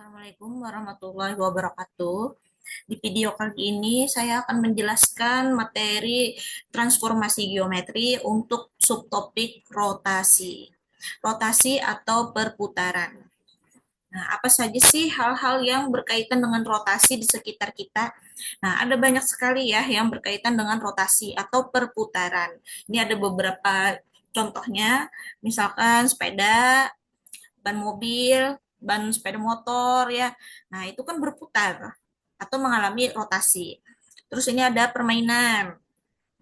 Assalamualaikum warahmatullahi wabarakatuh. Di video kali ini saya akan menjelaskan materi transformasi geometri untuk subtopik rotasi. Rotasi atau perputaran. Nah, apa saja sih hal-hal yang berkaitan dengan rotasi di sekitar kita? Nah, ada banyak sekali ya yang berkaitan dengan rotasi atau perputaran. Ini ada beberapa contohnya, misalkan sepeda, ban mobil, ban sepeda motor ya. Nah, itu kan berputar atau mengalami rotasi. Terus ini ada permainan.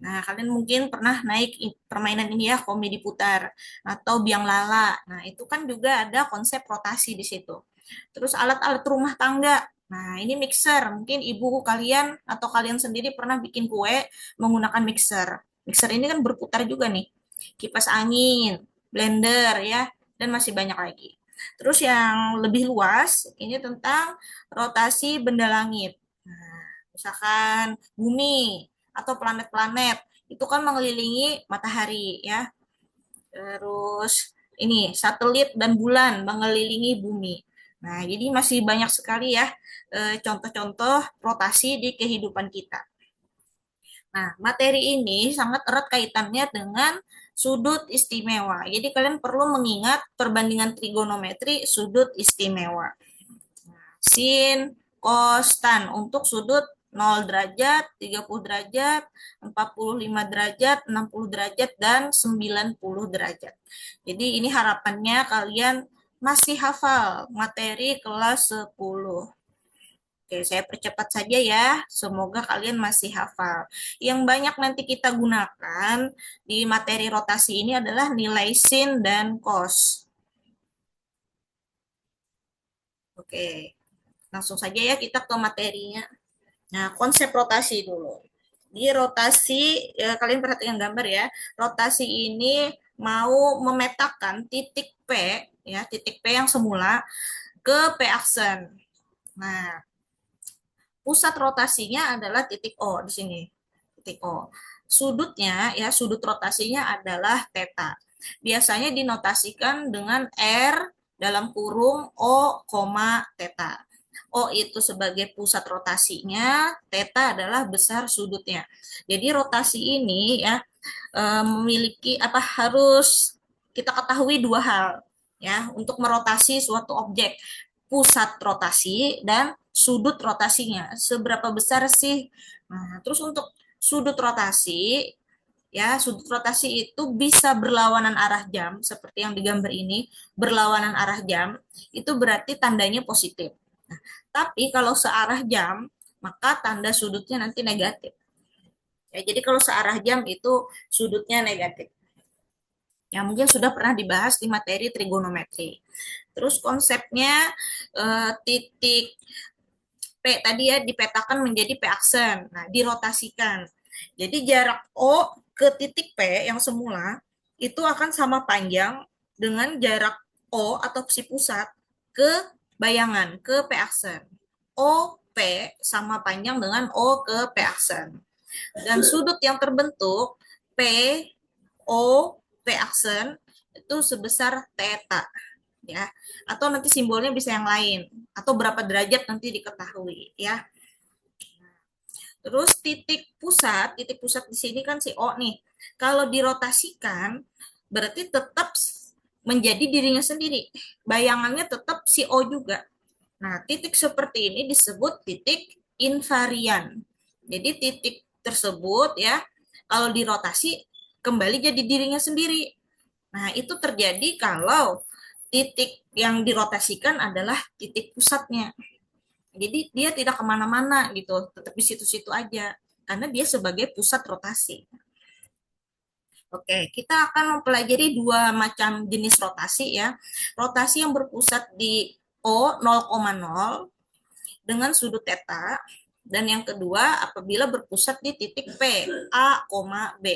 Nah, kalian mungkin pernah naik permainan ini ya, komedi putar atau biang lala. Nah, itu kan juga ada konsep rotasi di situ. Terus alat-alat rumah tangga. Nah, ini mixer. Mungkin ibu kalian atau kalian sendiri pernah bikin kue menggunakan mixer. Mixer ini kan berputar juga nih. Kipas angin, blender ya, dan masih banyak lagi. Terus yang lebih luas, ini tentang rotasi benda langit. Nah, misalkan bumi atau planet-planet itu kan mengelilingi matahari ya. Terus ini satelit dan bulan mengelilingi bumi. Nah, jadi masih banyak sekali ya contoh-contoh rotasi di kehidupan kita. Nah, materi ini sangat erat kaitannya dengan sudut istimewa. Jadi kalian perlu mengingat perbandingan trigonometri sudut istimewa. Sin, cos, tan untuk sudut 0 derajat, 30 derajat, 45 derajat, 60 derajat, dan 90 derajat. Jadi ini harapannya kalian masih hafal materi kelas 10. Oke, saya percepat saja ya. Semoga kalian masih hafal. Yang banyak nanti kita gunakan di materi rotasi ini adalah nilai sin dan cos. Oke, langsung saja ya kita ke materinya. Nah, konsep rotasi dulu. Di rotasi, ya, kalian perhatikan gambar ya. Rotasi ini mau memetakan titik P, ya, titik P yang semula ke P aksen. Nah, pusat rotasinya adalah titik O di sini. Titik O. Sudutnya ya, sudut rotasinya adalah theta. Biasanya dinotasikan dengan R dalam kurung O, theta. O itu sebagai pusat rotasinya, theta adalah besar sudutnya. Jadi rotasi ini ya memiliki apa harus kita ketahui dua hal ya untuk merotasi suatu objek, pusat rotasi dan sudut rotasinya. Seberapa besar sih? Nah, terus untuk sudut rotasi ya, sudut rotasi itu bisa berlawanan arah jam seperti yang digambar ini, berlawanan arah jam itu berarti tandanya positif. Nah, tapi kalau searah jam, maka tanda sudutnya nanti negatif. Ya, jadi kalau searah jam itu sudutnya negatif. Yang mungkin sudah pernah dibahas di materi trigonometri. Terus konsepnya titik P tadi ya dipetakan menjadi P aksen. Nah, dirotasikan. Jadi jarak O ke titik P yang semula itu akan sama panjang dengan jarak O atau si pusat ke bayangan, ke P aksen. O P sama panjang dengan O ke P aksen. Dan sudut yang terbentuk P, O, P aksen itu sebesar theta ya. Atau nanti simbolnya bisa yang lain atau berapa derajat nanti diketahui ya. Terus titik pusat di sini kan si O nih. Kalau dirotasikan berarti tetap menjadi dirinya sendiri. Bayangannya tetap si O juga. Nah, titik seperti ini disebut titik invarian. Jadi titik tersebut ya, kalau dirotasi kembali jadi dirinya sendiri. Nah, itu terjadi kalau titik yang dirotasikan adalah titik pusatnya. Jadi dia tidak kemana-mana gitu, tetap di situ-situ aja. Karena dia sebagai pusat rotasi. Oke, kita akan mempelajari dua macam jenis rotasi ya. Rotasi yang berpusat di O 0,0 dengan sudut theta dan yang kedua apabila berpusat di titik P A, B.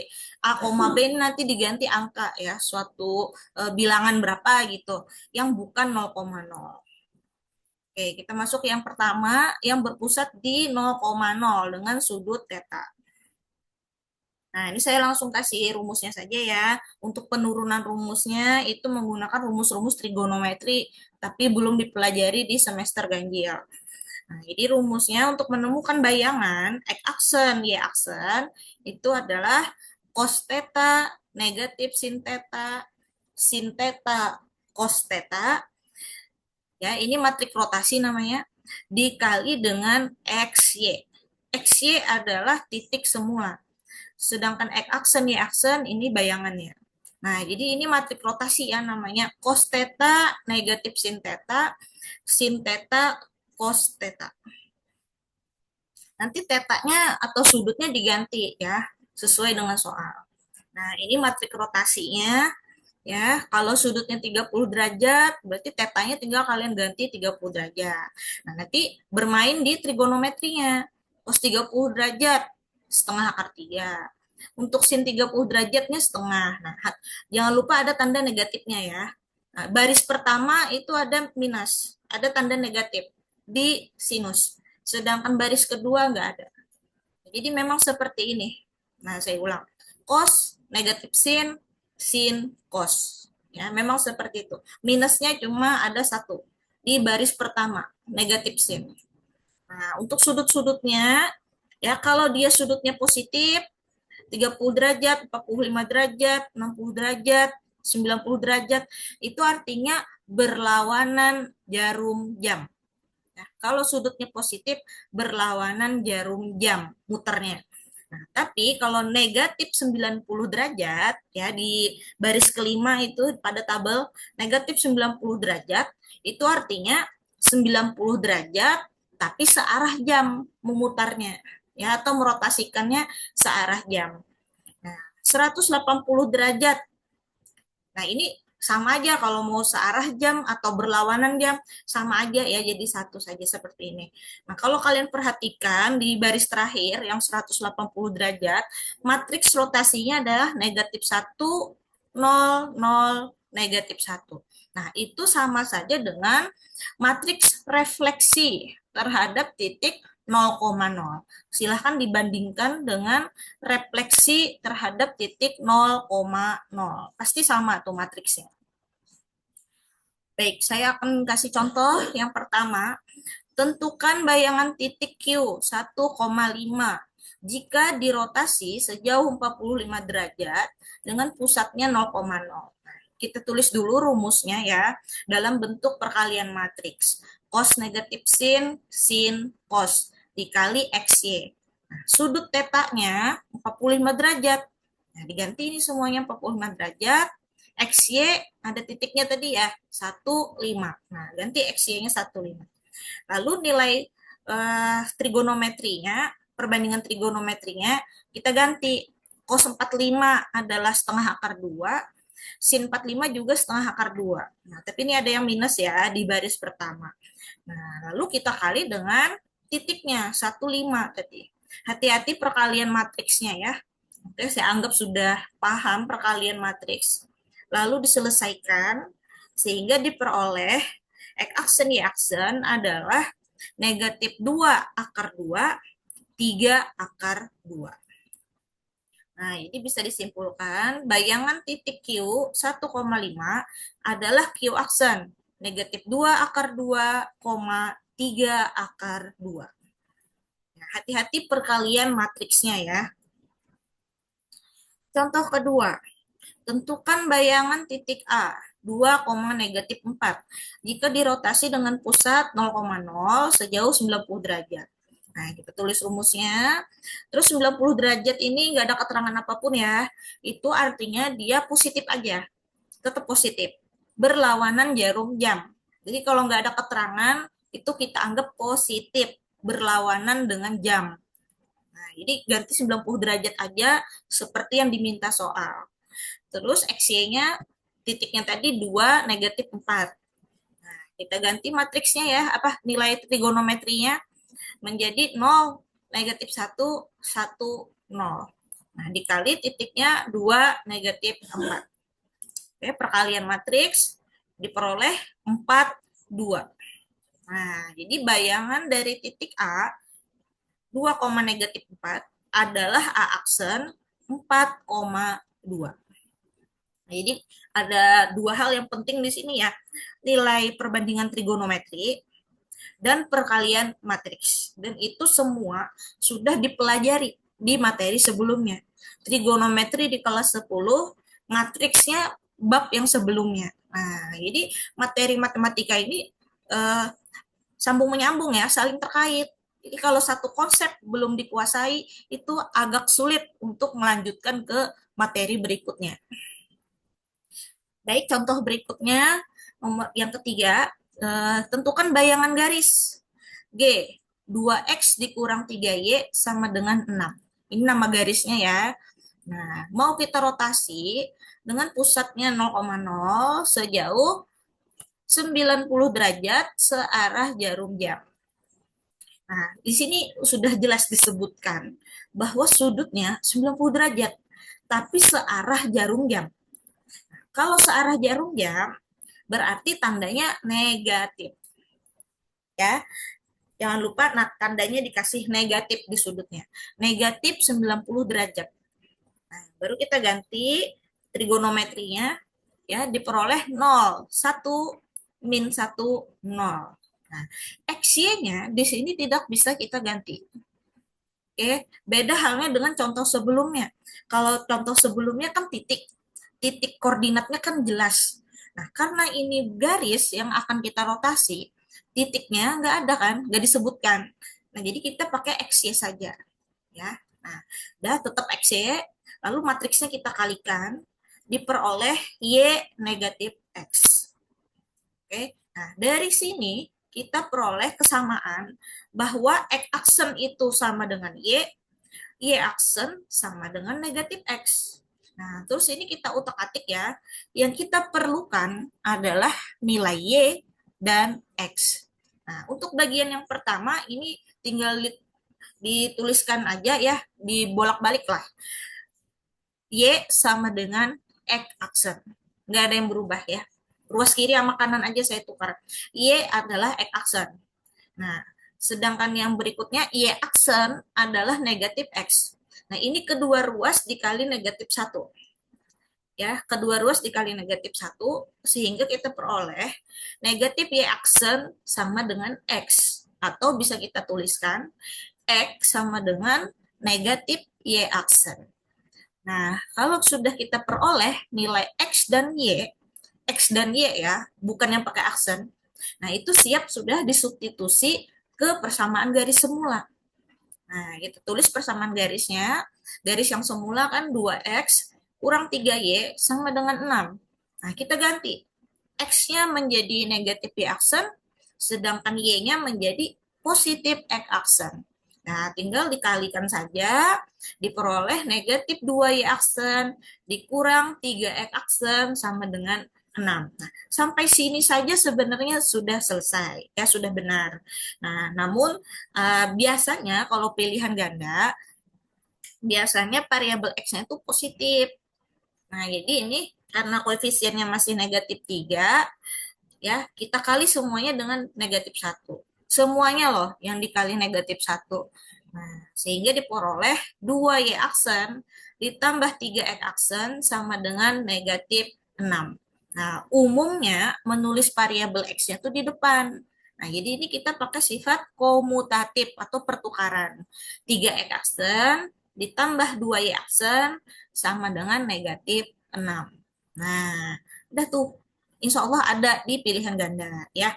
A, B ini nanti diganti angka ya, suatu bilangan berapa gitu yang bukan 0,0. Oke, kita masuk yang pertama yang berpusat di 0,0 dengan sudut theta. Nah, ini saya langsung kasih rumusnya saja ya. Untuk penurunan rumusnya itu menggunakan rumus-rumus trigonometri, tapi belum dipelajari di semester ganjil. Nah, jadi rumusnya untuk menemukan bayangan X aksen, Y aksen itu adalah cos theta negatif sin theta cos theta, ya ini matrik rotasi namanya, dikali dengan XY. XY adalah titik semula. Sedangkan X aksen, Y aksen ini bayangannya. Nah, jadi ini matrik rotasi ya namanya cos theta negatif sin theta cos theta. Nanti tetanya atau sudutnya diganti ya, sesuai dengan soal. Nah, ini matrik rotasinya ya. Kalau sudutnya 30 derajat, berarti tetanya tinggal kalian ganti 30 derajat. Nah, nanti bermain di trigonometrinya. Cos 30 derajat, setengah akar 3. Untuk sin 30 derajatnya setengah. Nah, jangan lupa ada tanda negatifnya ya. Nah, baris pertama itu ada minus, ada tanda negatif di sinus. Sedangkan baris kedua nggak ada. Jadi memang seperti ini. Nah, saya ulang. Cos negatif sin cos. Ya, memang seperti itu. Minusnya cuma ada satu di baris pertama, negatif sin. Nah, untuk sudut-sudutnya, ya kalau dia sudutnya positif, 30 derajat, 45 derajat, 60 derajat, 90 derajat, itu artinya berlawanan jarum jam. Nah, kalau sudutnya positif, berlawanan jarum jam muternya. Nah, tapi kalau negatif 90 derajat, ya di baris kelima itu pada tabel, negatif 90 derajat, itu artinya 90 derajat, tapi searah jam memutarnya, ya atau merotasikannya searah jam. Nah, 180 derajat. Nah, ini sama aja kalau mau searah jam atau berlawanan jam, sama aja ya, jadi satu saja seperti ini. Nah, kalau kalian perhatikan di baris terakhir yang 180 derajat, matriks rotasinya adalah negatif 1, 0, 0, negatif 1. Nah, itu sama saja dengan matriks refleksi terhadap titik 0,0. Silahkan dibandingkan dengan refleksi terhadap titik 0,0. Pasti sama tuh matriksnya. Baik, saya akan kasih contoh yang pertama. Tentukan bayangan titik Q 1,5 jika dirotasi sejauh 45 derajat dengan pusatnya 0,0. Kita tulis dulu rumusnya ya, dalam bentuk perkalian matriks. Cos negatif sin cos dikali XY. Nah, sudut tetanya 45 derajat. Nah, diganti ini semuanya 45 derajat. XY ada titiknya tadi ya, 1,5. Nah, ganti XY-nya 1,5. Lalu nilai trigonometrinya, perbandingan trigonometrinya, kita ganti. Cos 45 adalah setengah akar 2, sin 45 juga setengah akar 2. Nah, tapi ini ada yang minus ya di baris pertama. Nah, lalu kita kali dengan titiknya 1,5 tadi. Hati-hati perkalian matriksnya ya. Oke, saya anggap sudah paham perkalian matriks. Lalu diselesaikan sehingga diperoleh X aksen Y aksen adalah negatif 2 akar 2, 3 akar 2. Nah, ini bisa disimpulkan bayangan titik Q 1,5 adalah Q aksen negatif 2 akar 2, 3 akar 2. Nah, hati-hati perkalian matriksnya ya. Contoh kedua, tentukan bayangan titik A 2, negatif 4 jika dirotasi dengan pusat 0,0 sejauh 90 derajat. Nah, kita tulis rumusnya. Terus 90 derajat ini nggak ada keterangan apapun ya. Itu artinya dia positif aja. Tetap positif. Berlawanan jarum jam. Jadi kalau nggak ada keterangan, itu kita anggap positif. Berlawanan dengan jam. Nah, jadi ganti 90 derajat aja seperti yang diminta soal. Terus XY-nya titiknya tadi 2, negatif 4. Nah, kita ganti matriksnya ya, apa nilai trigonometrinya menjadi 0, negatif 1, 1, 0. Nah, dikali titiknya 2, negatif 4. Oke, perkalian matriks diperoleh 4, 2. Nah, jadi bayangan dari titik A 2, negatif 4 adalah A aksen 4,2. Nah, jadi ada dua hal yang penting di sini ya. Nilai perbandingan trigonometri dan perkalian matriks. Dan itu semua sudah dipelajari di materi sebelumnya. Trigonometri di kelas 10, matriksnya bab yang sebelumnya. Nah, jadi materi matematika ini eh, sambung menyambung ya, saling terkait. Jadi kalau satu konsep belum dikuasai, itu agak sulit untuk melanjutkan ke materi berikutnya. Baik, contoh berikutnya, yang ketiga, tentukan bayangan garis. G, 2X dikurang 3Y sama dengan 6. Ini nama garisnya ya. Nah, mau kita rotasi dengan pusatnya 0,0 sejauh 90 derajat searah jarum jam. Nah, di sini sudah jelas disebutkan bahwa sudutnya 90 derajat, tapi searah jarum jam. Kalau searah jarum jam, berarti tandanya negatif. Ya, jangan lupa tandanya dikasih negatif di sudutnya. Negatif 90 derajat. Nah, baru kita ganti trigonometrinya, ya, diperoleh 0, 1, min 1, 0. Nah, XY-nya di sini tidak bisa kita ganti. Oke, beda halnya dengan contoh sebelumnya. Kalau contoh sebelumnya kan titik, titik koordinatnya kan jelas. Nah, karena ini garis yang akan kita rotasi, titiknya nggak ada kan, nggak disebutkan. Nah, jadi kita pakai XY saja, ya. Nah, udah tetap XY, lalu matriksnya kita kalikan, diperoleh Y negatif X. Oke, nah dari sini kita peroleh kesamaan bahwa X aksen itu sama dengan Y aksen sama dengan negatif X. Nah, terus ini kita utak-atik ya. Yang kita perlukan adalah nilai Y dan X. Nah, untuk bagian yang pertama ini tinggal dituliskan aja ya, dibolak-balik lah. Y sama dengan X aksen. Nggak ada yang berubah ya. Ruas kiri sama kanan aja saya tukar. Y adalah X aksen. Nah, sedangkan yang berikutnya Y aksen adalah negatif X. Nah, ini kedua ruas dikali negatif 1. Ya, kedua ruas dikali negatif 1, sehingga kita peroleh negatif Y aksen sama dengan X. Atau bisa kita tuliskan X sama dengan negatif Y aksen. Nah, kalau sudah kita peroleh nilai X dan Y ya, bukan yang pakai aksen. Nah, itu siap sudah disubstitusi ke persamaan garis semula. Nah, kita tulis persamaan garisnya. Garis yang semula kan 2X kurang 3Y sama dengan 6. Nah, kita ganti. X-nya menjadi negatif Y aksen, sedangkan Y-nya menjadi positif X aksen. Nah, tinggal dikalikan saja, diperoleh negatif 2Y aksen, dikurang 3X aksen sama dengan 6. Nah, sampai sini saja sebenarnya sudah selesai, ya sudah benar. Nah, namun biasanya kalau pilihan ganda, biasanya variabel X-nya itu positif. Nah, jadi ini karena koefisiennya masih negatif 3, ya, kita kali semuanya dengan negatif 1. Semuanya loh yang dikali negatif 1. Nah, sehingga diperoleh 2Y aksen ditambah 3X aksen sama dengan negatif 6. Nah, umumnya menulis variabel X-nya itu di depan. Nah, jadi ini kita pakai sifat komutatif atau pertukaran. 3X aksen ditambah 2Y aksen sama dengan negatif 6. Nah, udah tuh. Insya Allah ada di pilihan ganda ya.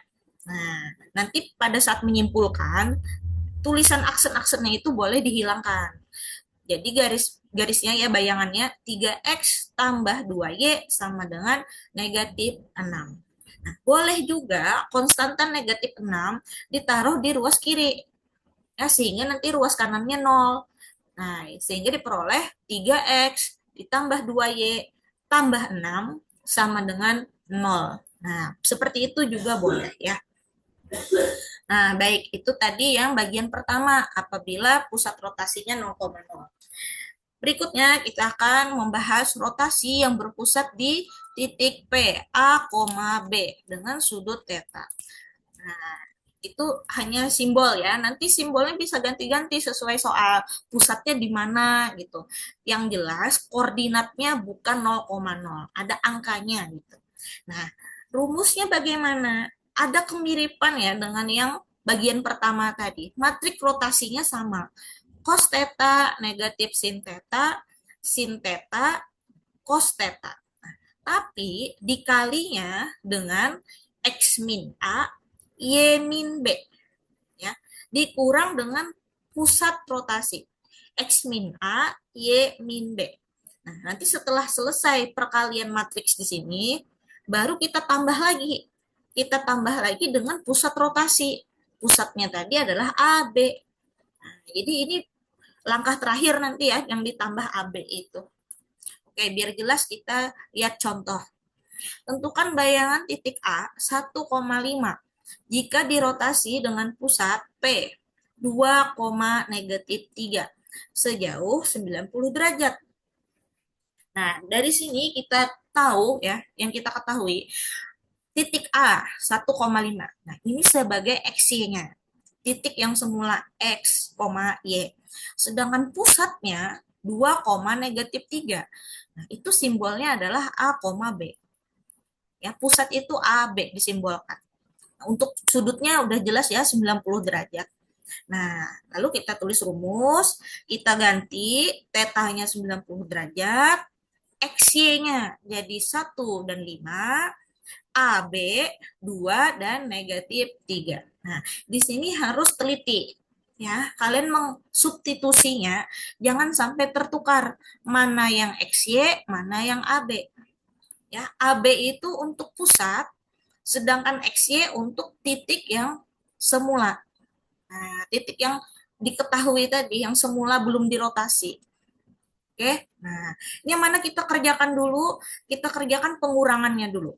Nah, nanti pada saat menyimpulkan, tulisan aksen-aksennya itu boleh dihilangkan. Jadi garisnya ya bayangannya 3X tambah 2Y sama dengan negatif 6. Nah, boleh juga konstantan negatif 6 ditaruh di ruas kiri. Ya, sehingga nanti ruas kanannya 0. Nah, sehingga diperoleh 3X ditambah 2Y tambah 6 sama dengan 0. Nah, seperti itu juga boleh ya. Nah, baik, itu tadi yang bagian pertama apabila pusat rotasinya 0,0. Berikutnya kita akan membahas rotasi yang berpusat di titik P, A, B dengan sudut theta. Nah, Itu hanya simbol ya. Nanti simbolnya bisa ganti-ganti sesuai soal pusatnya di mana gitu. Yang jelas koordinatnya bukan 0,0, ada angkanya gitu. Nah, rumusnya bagaimana? Ada kemiripan ya dengan yang bagian pertama tadi. Matrik rotasinya sama. Cos theta negatif sin theta, cos theta. Nah, tapi dikalinya dengan X min A, Y min B. Ya, dikurang dengan pusat rotasi. X min A, Y min B. Nah, nanti setelah selesai perkalian matriks di sini, baru kita tambah lagi. Kita tambah lagi dengan pusat rotasi. Pusatnya tadi adalah AB. Nah, jadi ini langkah terakhir nanti ya yang ditambah AB itu. Oke, biar jelas kita lihat contoh. Tentukan bayangan titik A 1,5 jika dirotasi dengan pusat P 2, negatif 3 sejauh 90 derajat. Nah, dari sini kita tahu ya, yang kita ketahui titik A 1,5. Nah, ini sebagai X-nya. Titik yang semula X, Y. Sedangkan pusatnya 2, negatif 3. Nah, itu simbolnya adalah A, B. Ya, pusat itu A, B disimbolkan. Nah, untuk sudutnya udah jelas ya 90 derajat. Nah, lalu kita tulis rumus, kita ganti tetanya 90 derajat, XY-nya jadi 1 dan 5, AB 2 dan negatif 3. Nah, di sini harus teliti ya. Kalian mengsubstitusinya jangan sampai tertukar mana yang XY, mana yang AB. Ya, AB itu untuk pusat, sedangkan XY untuk titik yang semula. Nah, titik yang diketahui tadi yang semula belum dirotasi. Oke, nah ini yang mana kita kerjakan dulu? Kita kerjakan pengurangannya dulu.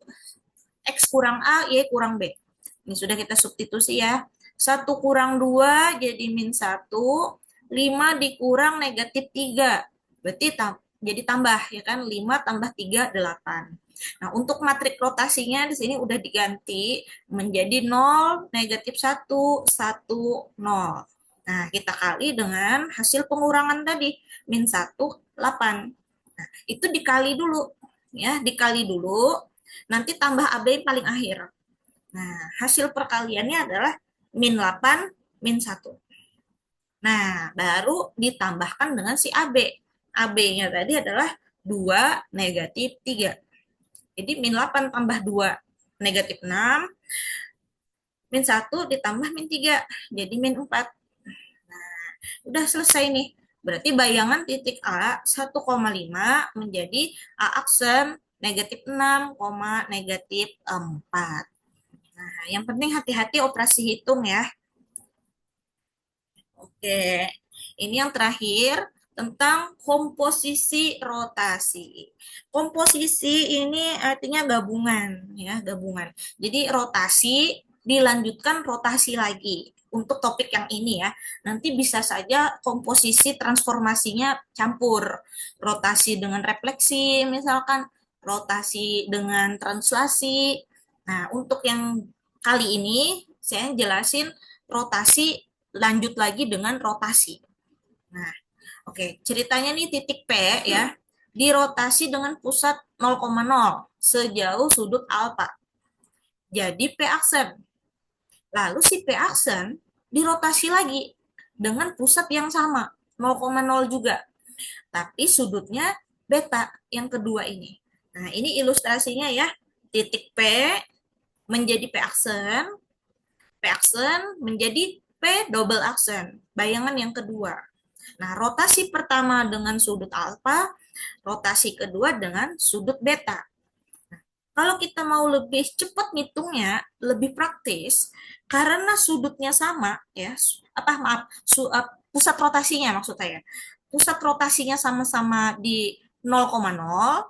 X kurang A, Y kurang B. Ini sudah kita substitusi ya. 1 kurang 2 jadi min 1. 5 dikurang negatif 3. Berarti jadi tambah ya kan. 5 tambah 3, 8. Nah, untuk matrik rotasinya di sini udah diganti menjadi 0, negatif 1, 1, 0. Nah, kita kali dengan hasil pengurangan tadi. Min 1, 8. Nah, itu dikali dulu. Ya, dikali dulu. Nanti tambah AB paling akhir. Nah, hasil perkaliannya adalah min 8, min 1. Nah, baru ditambahkan dengan si AB. AB-nya tadi adalah 2, negatif 3. Jadi min 8 tambah 2, negatif 6. Min 1 ditambah min 3, jadi min 4. Nah, udah selesai nih. Berarti bayangan titik A 1,5 menjadi A aksen negatif 6, negatif 4. Nah, yang penting hati-hati operasi hitung ya. Oke, ini yang terakhir tentang komposisi rotasi. Komposisi ini artinya gabungan ya, gabungan. Jadi rotasi dilanjutkan rotasi lagi. Untuk topik yang ini ya, nanti bisa saja komposisi transformasinya campur. Rotasi dengan refleksi misalkan, rotasi dengan translasi. Nah, untuk yang kali ini saya jelasin rotasi lanjut lagi dengan rotasi. Nah, oke, ceritanya nih titik P ya, dirotasi dengan pusat 0,0 sejauh sudut alfa. Jadi P aksen. Lalu si P aksen dirotasi lagi dengan pusat yang sama, 0,0 juga. Tapi sudutnya beta yang kedua ini. Nah, ini ilustrasinya ya. Titik P menjadi P aksen, P aksen menjadi P double aksen, bayangan yang kedua. Nah, rotasi pertama dengan sudut alfa, rotasi kedua dengan sudut beta. Nah, kalau kita mau lebih cepat ngitungnya, lebih praktis, karena sudutnya sama, ya, pusat rotasinya maksud saya. Pusat rotasinya sama-sama di 0,0.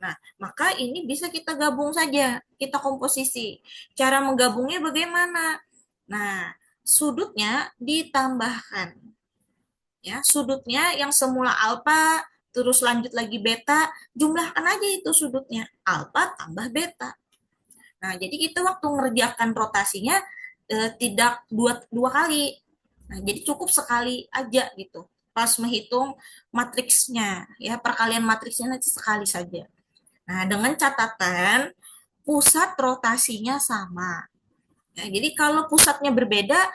Nah, maka ini bisa kita gabung saja, kita komposisi. Cara menggabungnya bagaimana? Nah, sudutnya ditambahkan. Ya, sudutnya yang semula alfa, terus lanjut lagi beta, jumlahkan aja itu sudutnya. Alfa tambah beta. Nah, jadi kita waktu ngerjakan rotasinya, tidak dua kali. Nah, jadi cukup sekali aja gitu. Pas menghitung matriksnya, ya perkalian matriksnya nanti sekali saja. Nah, dengan catatan pusat rotasinya sama. Ya, jadi kalau pusatnya berbeda,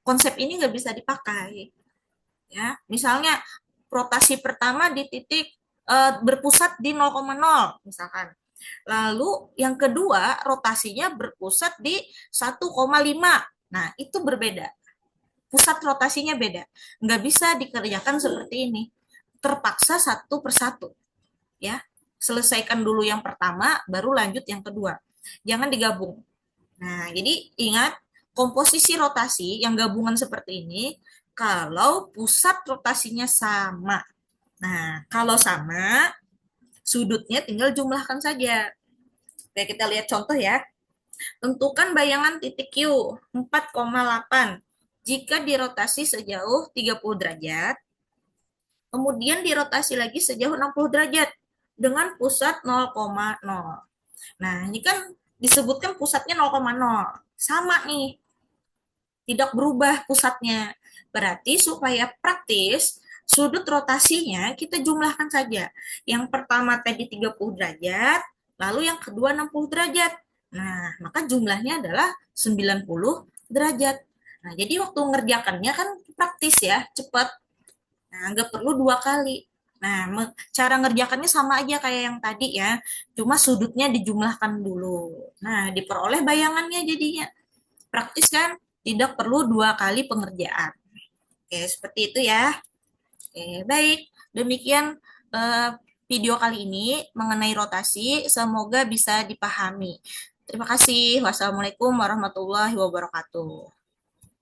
konsep ini nggak bisa dipakai. Ya, misalnya rotasi pertama di titik berpusat di 0,0 misalkan. Lalu yang kedua rotasinya berpusat di 1,5. Nah, itu berbeda. Pusat rotasinya beda. Nggak bisa dikerjakan seperti ini. Terpaksa satu persatu. Ya, selesaikan dulu yang pertama, baru lanjut yang kedua. Jangan digabung. Nah, jadi ingat komposisi rotasi yang gabungan seperti ini kalau pusat rotasinya sama. Nah, kalau sama, sudutnya tinggal jumlahkan saja. Oke, kita lihat contoh ya. Tentukan bayangan titik Q 4,8 jika dirotasi sejauh 30 derajat, kemudian dirotasi lagi sejauh 60 derajat dengan pusat 0,0. Nah, ini kan disebutkan pusatnya 0,0. Sama nih, tidak berubah pusatnya. Berarti supaya praktis, sudut rotasinya kita jumlahkan saja. Yang pertama tadi 30 derajat, lalu yang kedua 60 derajat. Nah, maka jumlahnya adalah 90 derajat. Nah, jadi waktu ngerjakannya kan praktis ya, cepat. Nah, nggak perlu dua kali. Nah, cara ngerjakannya sama aja kayak yang tadi ya, cuma sudutnya dijumlahkan dulu. Nah, diperoleh bayangannya jadinya. Praktis kan? Tidak perlu dua kali pengerjaan. Oke, seperti itu ya. Oke, baik. Demikian eh, video kali ini mengenai rotasi. Semoga bisa dipahami. Terima kasih. Wassalamualaikum warahmatullahi wabarakatuh.